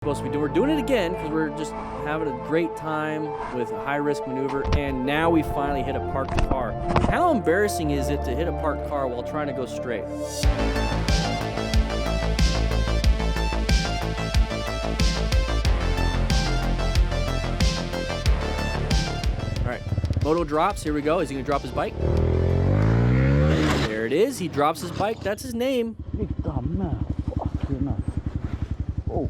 Supposed to be doing. We're doing it again because we're just having a great time with a high-risk maneuver, and now we finally hit a parked car. How embarrassing is it to hit a parked car while trying to go straight? All right, Moto drops. Here we go. Is he gonna drop his bike? There it is. He drops his bike. That's his name. Oh.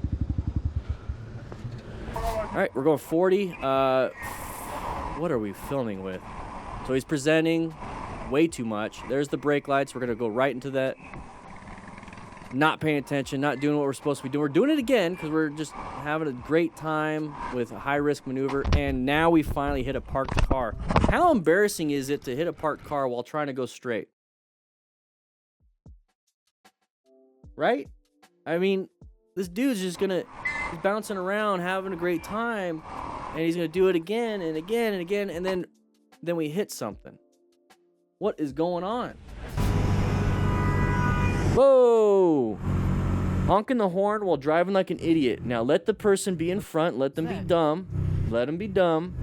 All right, we're going 40. What are we filming with? So he's presenting way too much. There's the brake lights. We're going to go right into that. Not paying attention, not doing what we're supposed to be doing. We're doing it again because we're just having a great time with a high-risk maneuver, and now we finally hit a parked car. How embarrassing is it to hit a parked car while trying to go straight? Right? I mean, this dude's just going to... He's bouncing around, having a great time, and he's gonna do it again and again and again, and then we hit something. What is going on? Whoa! Honking the horn while driving like an idiot. Now let the person be in front. Let them be dumb. Let them be dumb.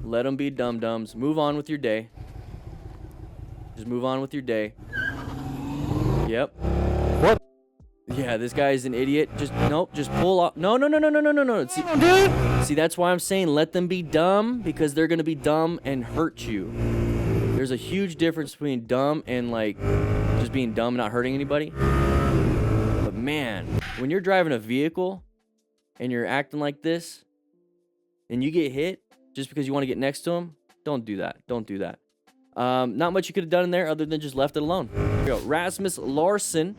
Let them be dum-dums. Move on with your day. Just move on with your day. Yep. What? Yeah, this guy's an idiot. Just pull off. No. See, that's why I'm saying let them be dumb, because they're gonna be dumb and hurt you. There's a huge difference between dumb and like just being dumb and not hurting anybody. But man, when you're driving a vehicle and you're acting like this and you get hit just because you want to get next to them, don't do that. Don't do that. Not much you could have done in there other than just left it alone. Here we go. Rasmus Larson.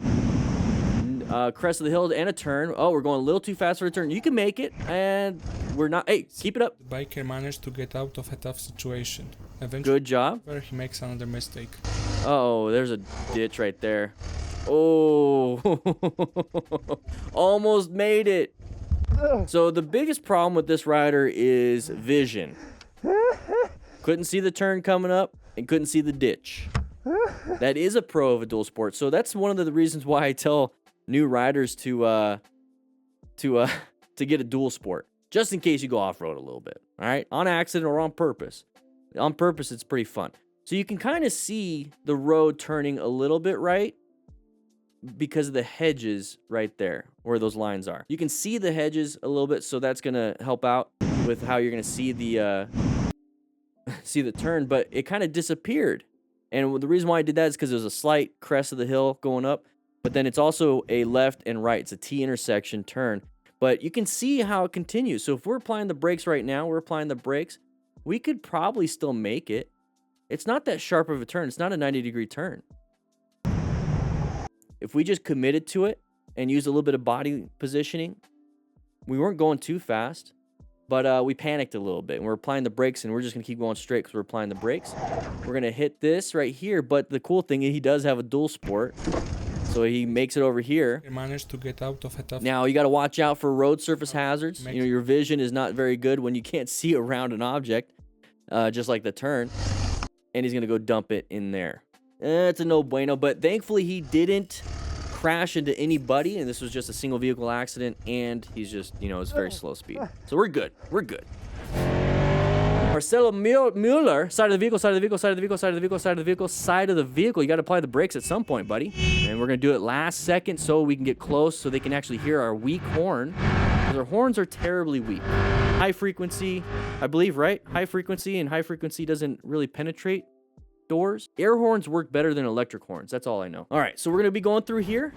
Crest of the hill and a turn. Oh, we're going a little too fast for a turn. You can make it, and we're not. Hey, keep it up. The biker managed to get out of a tough situation. Eventually, good job. Where he makes another mistake. Oh, there's a ditch right there. Oh, almost made it. So the biggest problem with this rider is vision. Couldn't see the turn coming up and couldn't see the ditch. That is a pro of a dual sport. So that's one of the reasons why I tell new riders to get a dual sport, just in case you go off-road a little bit. All right, on accident or on purpose. On purpose, it's pretty fun. So you can kind of see the road turning a little bit right because of the hedges right there where those lines are. You can see the hedges a little bit, so that's gonna help out with how you're gonna see the turn. But it kind of disappeared, and the reason why I did that is because there's a slight crest of the hill going up. But then it's also a left and right. It's a T intersection turn. But you can see how it continues. So if we're applying the brakes right now, we're applying the brakes, we could probably still make it. It's not that sharp of a turn. It's not a 90-degree turn. If we just committed to it and used a little bit of body positioning, we weren't going too fast, but we panicked a little bit. And we're applying the brakes, and we're just going to keep going straight because we're applying the brakes. We're going to hit this right here. But the cool thing is he does have a dual sport. So he makes it over here. He managed to get out of a tough. Now you got to watch out for road surface hazards. You know, your vision is not very good when you can't see around an object, just like the turn. And he's gonna go dump it in there. It's a no bueno. But thankfully he didn't crash into anybody, and this was just a single vehicle accident. And he's just, you know, it's very slow speed. So we're good. We're good. Marcelo Mueller, side of the vehicle, side of the vehicle, side of the vehicle, side of the vehicle, side of the vehicle, side of the vehicle. You got to apply the brakes at some point, buddy. And we're going to do it last second so we can get close so they can actually hear our weak horn. Because our horns are terribly weak. High frequency, I believe, right? High frequency, and high frequency doesn't really penetrate doors. Air horns work better than electric horns. That's all I know. All right, so we're going to be going through here.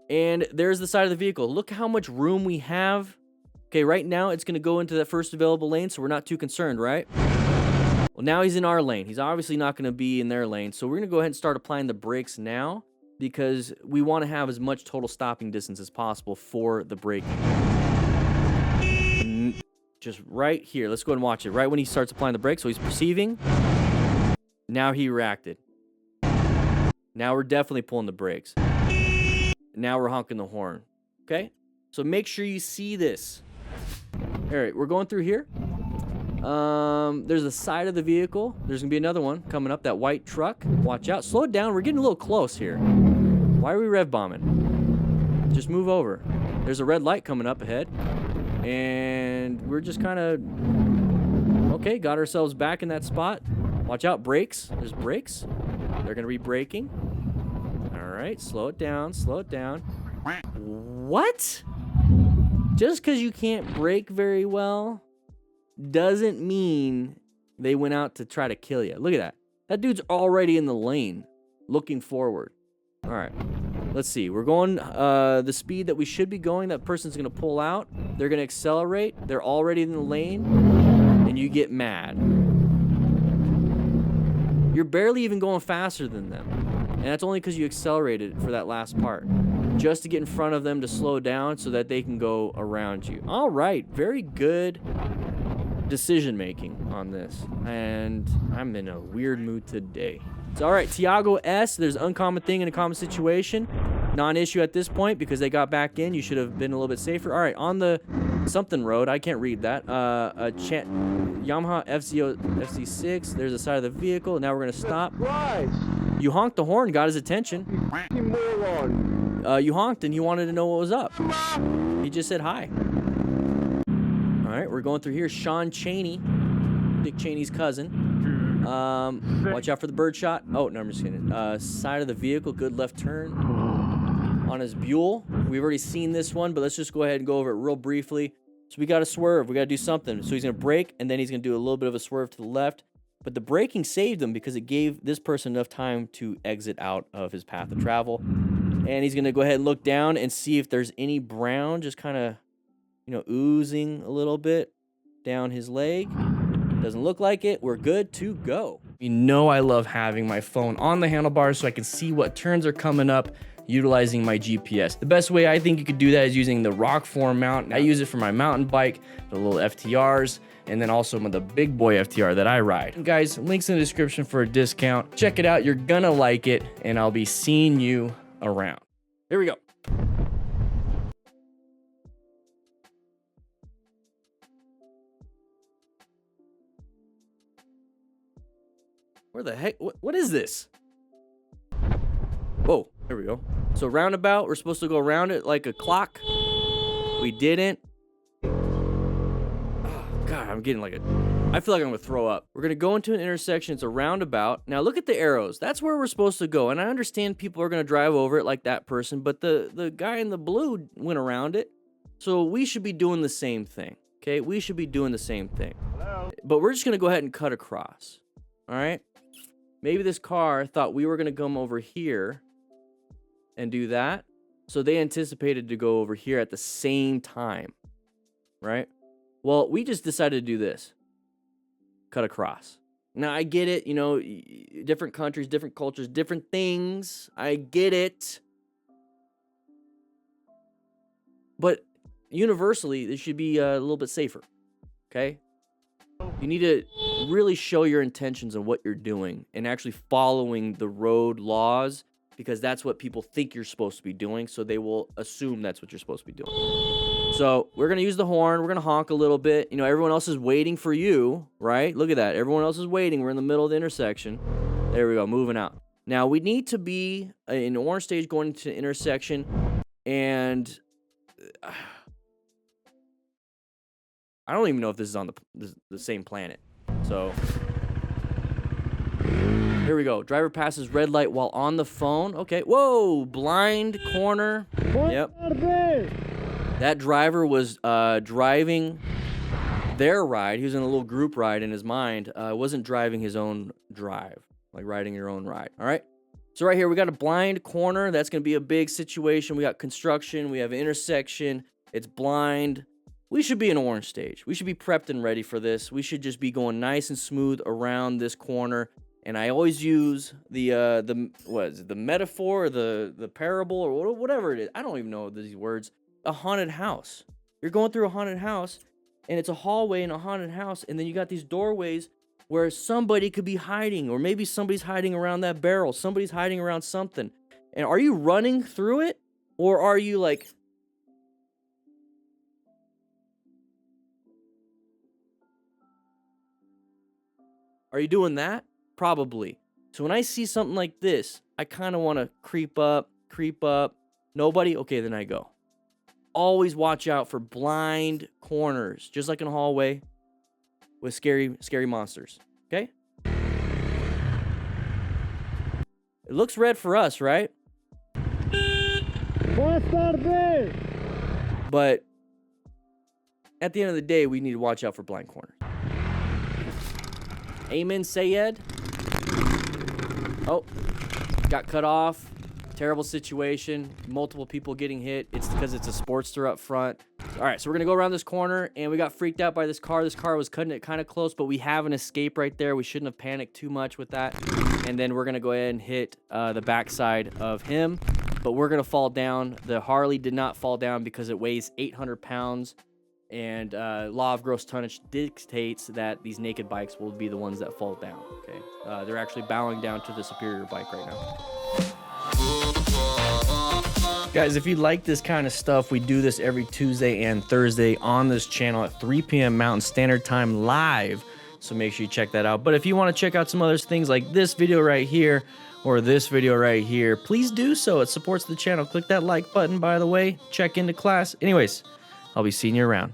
And there's the side of the vehicle. Look how much room we have. Okay, right now it's going to go into that first available lane, so we're not too concerned, right? Well, now he's in our lane. He's obviously not going to be in their lane, so we're going to go ahead and start applying the brakes now because we want to have as much total stopping distance as possible for the braking. Just right here. Let's go ahead and watch it. Right when he starts applying the brakes, so he's perceiving. Now he reacted. Now we're definitely pulling the brakes. Now we're honking the horn. Okay? So make sure you see this. All right, we're going through here. There's a side of the vehicle. There's gonna be another one coming up, that white truck. Watch out, slow it down. We're getting a little close here. Why are we rev bombing? Just move over. There's a red light coming up ahead. And we're just kind of... Okay, got ourselves back in that spot. Watch out, brakes. There's brakes. They're going to be braking. All right, slow it down, slow it down. What? Just because you can't brake very well doesn't mean they went out to try to kill you. Look at that. That dude's already in the lane, looking forward. All right, let's see. We're going the speed that we should be going. That person's going to pull out. They're going to accelerate. They're already in the lane, and you get mad. You're barely even going faster than them, and that's only because you accelerated for that last part, just to get in front of them to slow down so that they can go around you. All right, very good decision making on this, and I'm in a weird mood today. So, all right, Tiago S, there's uncommon thing in a common situation. Non-issue at this point because they got back in. You should have been a little bit safer. All right, on the something road, I can't read that. Yamaha FC6, there's the side of the vehicle. Now we're going to stop. You honked the horn, got his attention. You honked and he wanted to know what was up. He just said hi. All right, we're going through here. Sean Cheney, Dick Cheney's cousin. Watch out for the bird shot. Oh, no, I'm just kidding. Side of the vehicle, good left turn. On his Buell. We've already seen this one, but let's just go ahead and go over it real briefly. So we got to swerve. We got to do something. So he's going to brake, and then he's going to do a little bit of a swerve to the left. But the braking saved him because it gave this person enough time to exit out of his path of travel. And he's going to go ahead and look down and see if there's any brown just kind of, you know, oozing a little bit down his leg. Doesn't look like it. We're good to go. You know I love having my phone on the handlebars so I can see what turns are coming up utilizing my GPS. The best way I think you could do that is using the ROKFORM mount. I use it for my mountain bike, the little FTRs, and then also with the big boy FTR that I ride. And guys, links in the description for a discount. Check it out. You're gonna like it, and I'll be seeing you around. Here we go. Where the heck? What is this? Whoa, there we go. So roundabout, we're supposed to go around it like a clock. We didn't. Oh, God, I'm getting like I feel like I'm gonna throw up. We're gonna go into an intersection. It's a roundabout. Now look at the arrows. That's where we're supposed to go. And I understand people are gonna drive over it like that person, but the guy in the blue went around it. So we should be doing the same thing. Okay, we should be doing the same thing. Hello? But we're just gonna go ahead and cut across. All right. Maybe this car thought we were gonna come over here and do that. So they anticipated to go over here at the same time, right? Well, we just decided to do this. Cut across. Now, I get it, you know, different countries, different cultures, different things. I get it. But universally, this should be a little bit safer, okay? You need to really show your intentions on what you're doing and actually following the road laws, because that's what people think you're supposed to be doing, so they will assume that's what you're supposed to be doing. So we're going to use the horn. We're going to honk a little bit. You know, everyone else is waiting for you, right? Look at that. Everyone else is waiting. We're in the middle of the intersection. There we go, moving out. Now, we need to be in the orange stage going into the intersection, and I don't even know if this is on the same planet. So here we go. Driver passes red light while on the phone. Okay. Whoa. Blind corner. Yep. That driver was driving their ride. He was in a little group ride in his mind. Wasn't driving his own drive, like riding your own ride. All right. So right here, we got a blind corner. That's going to be a big situation. We got construction. We have an intersection. It's blind. We should be in orange stage. We should be prepped and ready for this. We should just be going nice and smooth around this corner. And I always use the what is it, the metaphor or the parable or whatever it is. I don't even know these words. A haunted house. You're going through a haunted house, and it's a hallway in a haunted house, and then you got these doorways where somebody could be hiding, or maybe somebody's hiding around that barrel. Somebody's hiding around something. And are you running through it, or are you like... Are you doing that? Probably. So when I see something like this, I kind of want to creep up. Nobody? Okay, then I go. always watch out for blind corners, just like in a hallway with scary monsters, okay? It looks red for us, right? But at the end of the day, we need to watch out for blind corners. Amen, Sayed. Oh, got cut off. Terrible situation. Multiple people getting hit. It's because it's a Sportster up front. All right, so we're going to go around this corner, and we got freaked out by this car. This car was cutting it kind of close, but we have an escape right there. We shouldn't have panicked too much with that. And then we're going to go ahead and hit the backside of him, but we're going to fall down. The Harley did not fall down because it weighs 800 pounds, and law of gross tonnage dictates that these naked bikes will be the ones that fall down, okay? They're actually bowing down to the superior bike right now. Guys, if you like this kind of stuff, we do this every Tuesday and Thursday on this channel at 3 p.m. Mountain Standard Time live. So make sure you check that out. But if you want to check out some other things like this video right here or this video right here, please do so. It supports the channel. Click that like button, by the way. Check into class. Anyways, I'll be seeing you around.